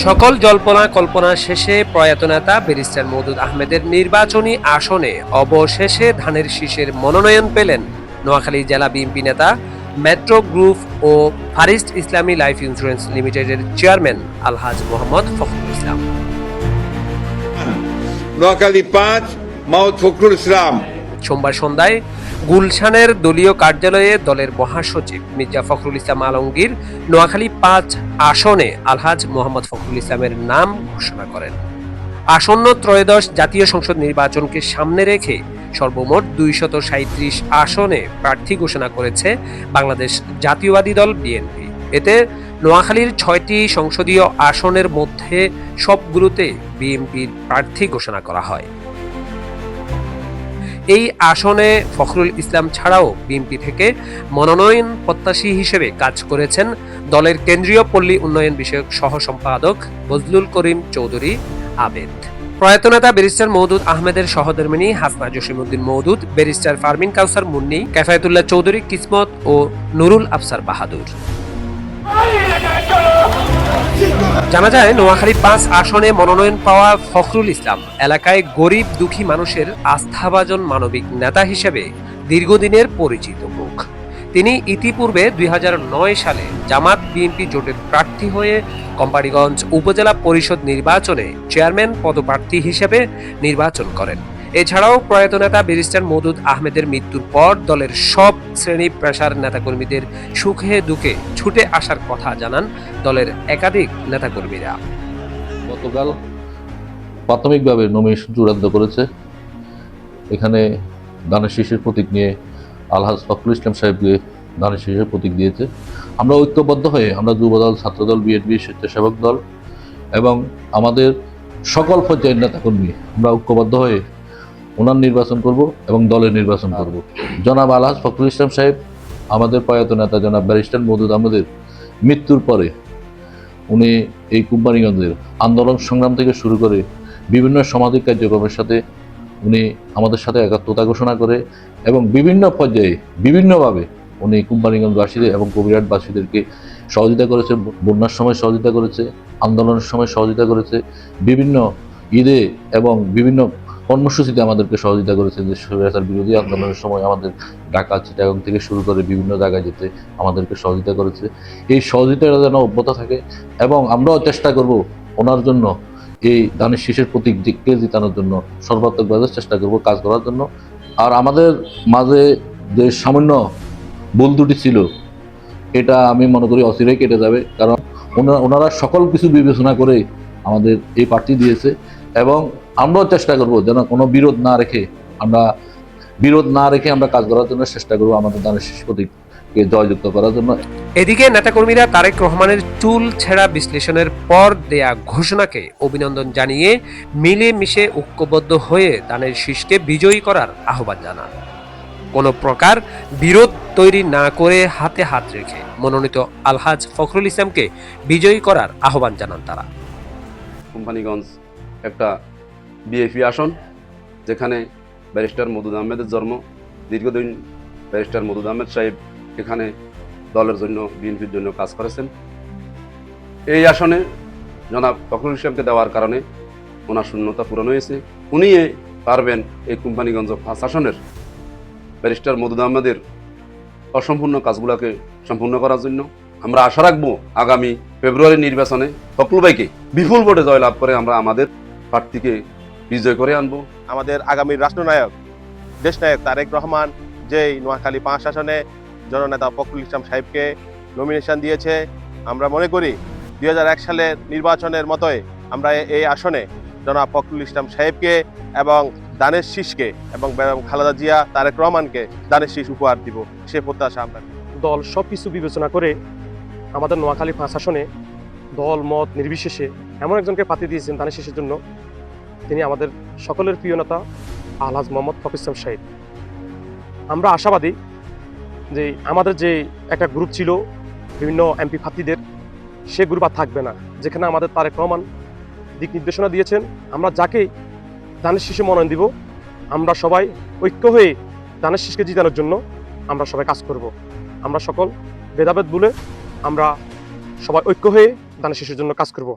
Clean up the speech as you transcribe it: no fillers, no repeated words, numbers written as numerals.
সকল জল্পনা কল্পনা শেষে প্রয়াত নেতা ব্যারিস্টার মওদুদ আহমেদের নির্বাচনী আসনে অবশেষে ধানের শীষের মনোনয়ন পেলেন নোয়াখালী জেলা বিএনপি নেতা, মেট্রো গ্রুপ ও ফারিস্ট ইসলামী লাইফ ইন্স্যুরেন্স লিমিটেডের চেয়ারম্যান আলহাজ মোহাম্মদ ফখরুল ইসলাম। নোয়াখালী ৫ মাওদ ফখরুল ইসলাম। সোমবার সন্ধ্যায় গুলশানের দলীয় কার্যালয়ে দলের মহাসচিব মির্জা ফখরুল ইসলাম আলমগীর নোয়াখালী ৫ আসনে আলহাজ মোহাম্মদ ফখরুল ইসলামের নাম ঘোষণা করেন। আসন্ন ত্রয়োদশ জাতীয় সংসদ নির্বাচনকে সামনে রেখে সর্বমোট ২৩৭ আসনে প্রার্থী ঘোষণা করেছে বাংলাদেশ জাতীয়বাদী দল বিএনপি। এতে নোয়াখালীর ৬টি সংসদীয় আসনের মধ্যে সবগুলোতে বিএনপির প্রার্থী ঘোষণা করা হয়। এই আসনে ফখরুল ইসলাম ছাড়াও বিএনপি থেকে মনোনয়ন প্রত্যাশী হিসেবে কাজ করেছেন দলের কেন্দ্রীয় পল্লী উন্নয়ন বিষয়ক সহ সম্পাদক বজলুল করিম চৌধুরী আবেদ। প্রয়াত নেতা ব্যারিস্টার মওদুদ আহমেদের সহধর্মিণী হাসনা জসিমউদ্দিন মওদুদ, ব্যারিস্টার ফারমিন কাউসার মুন্নি, কেফায়েতুল্লাহ চৌধুরী কিসমত ও নুরুল আফসার বাহাদুর। জানা যায়, নোয়াখালী ৫ আসনে মনোনয়ন পাওয়া ফখরুল ইসলাম এলাকায় গরিব দুঃখী মানুষের আস্থাভাজন মানবিক নেতা হিসেবে দীর্ঘদিনের পরিচিত মুখ। তিনি ইতিপূর্বে ২০০৯ সালে জামাত বিএনপি জোটের প্রার্থী হয়ে কোম্পানীগঞ্জ উপজেলা পরিষদ নির্বাচনে চেয়ারম্যান পদপ্রার্থী হিসেবে নির্বাচন করেন। এছাড়াও প্রয়াত নেতা ব্যারিস্টার মওদুদ আহমেদের মৃত্যুর পর দলের সব শ্রেণী পেশার নেতাকর্মীদের সুখে দুঃখে ছুটে আসার কথা জানান দলের একাধিক নেতাকর্মীরা। গতকাল প্রাথমিকভাবে নমিনেশন চূড়ান্ত করেছে। এখানে ধানের শীষের প্রতীক নিয়ে আলহাজ ফখরুল ইসলাম সাহেবকে ধানের শীষের প্রতীক দিয়েছে। আমরা ঐক্যবদ্ধ হয়ে আমরা যুবদল, ছাত্রদল, বিএনপি, স্বেচ্ছাসেবক দল এবং আমাদের সকল পর্যায়ের নেতাকর্মী আমরা ঐক্যবদ্ধ হয়ে ওনার নির্বাচন করব এবং দলের নির্বাচন করব। জনাব আলহাজ ফখরুল ইসলাম সাহেব আমাদের প্রয়াত নেতা জনাব ব্যারিস্টার মওদুদ আহমেদের মৃত্যুর পরে উনি এই কোম্পানীগঞ্জের আন্দোলন সংগ্রাম থেকে শুরু করে বিভিন্ন সামাজিক কার্যক্রমের সাথে উনি আমাদের সাথে একাত্মতা ঘোষণা করে এবং বিভিন্ন পর্যায়ে বিভিন্নভাবে উনি কোম্পানীগঞ্জবাসীদের এবং কবিরহাটবাসীদেরকে সহযোগিতা করেছে। বন্যার সময় সহযোগিতা করেছে, আন্দোলনের সময় সহযোগিতা করেছে, বিভিন্ন ঈদে এবং বিভিন্ন কর্মসূচিতে আমাদেরকে সহযোগিতা করেছে। যে স্বৈরাচার বিরোধী আন্দোলনের সময় আমাদের ঢাকা, চিটাগাং থেকে শুরু করে বিভিন্ন জায়গায় যেতে আমাদেরকে সহযোগিতা করেছে। এই সহযোগিতাটা যেন অব্যাহত থাকে এবং আমরাও চেষ্টা করব ওনার জন্য এই ধানের শীষের প্রতীককে জিতানোর জন্য সর্বাত্মকভাবে চেষ্টা করব কাজ করার জন্য। আর আমাদের মাঝে যে সামান্য ভুল ত্রুটি ছিল এটা আমি মনে করি অচিরেই কেটে যাবে, কারণ ওনারা সকল কিছু বিবেচনা করে আমাদের এই প্রার্থী দিয়েছে এবং আমরাও চেষ্টা করব যেন কোনো বিরোধ না রেখে আমরা কাজ করার জন্য চেষ্টা করব আমাদের ধানের শীষ প্রতীককে জয়যুক্ত করার জন্য। এদিকে নেতাকর্মীরা তারেক রহমানের চুল ছেঁড়া বিশ্লেষণের পর দেয়া ঘোষণাকে অভিনন্দন জানিয়ে মিলেমিশে ঐক্যবদ্ধ হয়ে ধানের শীষকে বিজয়ী করার আহ্বান জানান। কোনো প্রকার বিরোধ তৈরি না করে হাতে হাত রেখে মনোনীত আলহাজ ফখরুল ইসলামকে বিজয়ী করার আহ্বান জানান তারা। কোম্পানীগঞ্জ একটা বিএপি আসন, যেখানে ব্যারিস্টার মওদুদ আহমেদের জন্ম। দীর্ঘদিন ব্যারিস্টার মওদুদ আহমেদ সাহেব এখানে দলের জন্য, বিএনপির জন্য কাজ করেছেন। এই আসনে জনাব ফখরুল ইসলামকে দেওয়ার কারণে ওনার শূন্যতা পূরণ হয়েছে। উনি পারবেন এই কোম্পানীগঞ্জ ৫ আসনের ব্যারিস্টার মওদুদ আহমেদের অসম্পূর্ণ কাজগুলোকে সম্পূর্ণ করার জন্য। আমরা আশা রাখবো আগামী ফেব্রুয়ারি নির্বাচনে ফখরুল ভাইকে বিপুল ভোটে জয়লাভ করে আমরা আমাদের প্রার্থীকে বিজয় করে আনবো। আমাদের আগামীর রাষ্ট্রনায়ক, দেশনায়ক তারেক রহমান যেই নোয়াখালী ৫ আসনে জননেতা ফখরুল ইসলাম সাহেবকে নমিনেশন দিয়েছে, আমরা মনে করি ২০০১ সালের নির্বাচনের মতোই আমরা এই আসনে জনাব ফখরুল ইসলাম সাহেবকে এবং ধানের শীষকে এবং খালেদা জিয়া, তারেক রহমানকে ধানের শীষ উপহার দিব, সে প্রত্যাশা আমরা। দল সব কিছু বিবেচনা করে আমাদের নোয়াখালী ৫ আসনে দল মত নির্বিশেষে এমন একজনকে প্রার্থী দিয়েছেন ধানের শীষের জন্য। তিনি আমাদের সকলের প্রিয় নেতা আলহাজ মোহাম্মদ ফখরুল ইসলাম সাহেব। আমরা আশাবাদী যে আমাদের যে একটা গ্রুপ ছিল বিভিন্ন এমপি প্রার্থীদের, সে গ্রুপ আর থাকবে না। যেখানে আমাদের তারেক রহমান দিক নির্দেশনা দিয়েছেন, আমরা যাকেই ধানের শীষে মনোনয়ন দিব, আমরা সবাই ঐক্য হয়ে ধানের শীষকে জিতানোর জন্য আমরা সবাই কাজ করব। আমরা সকল ভেদাভেদ ভুলে আমরা সবাই ঐক্য হয়ে ধানের শীষের জন্য কাজ করব।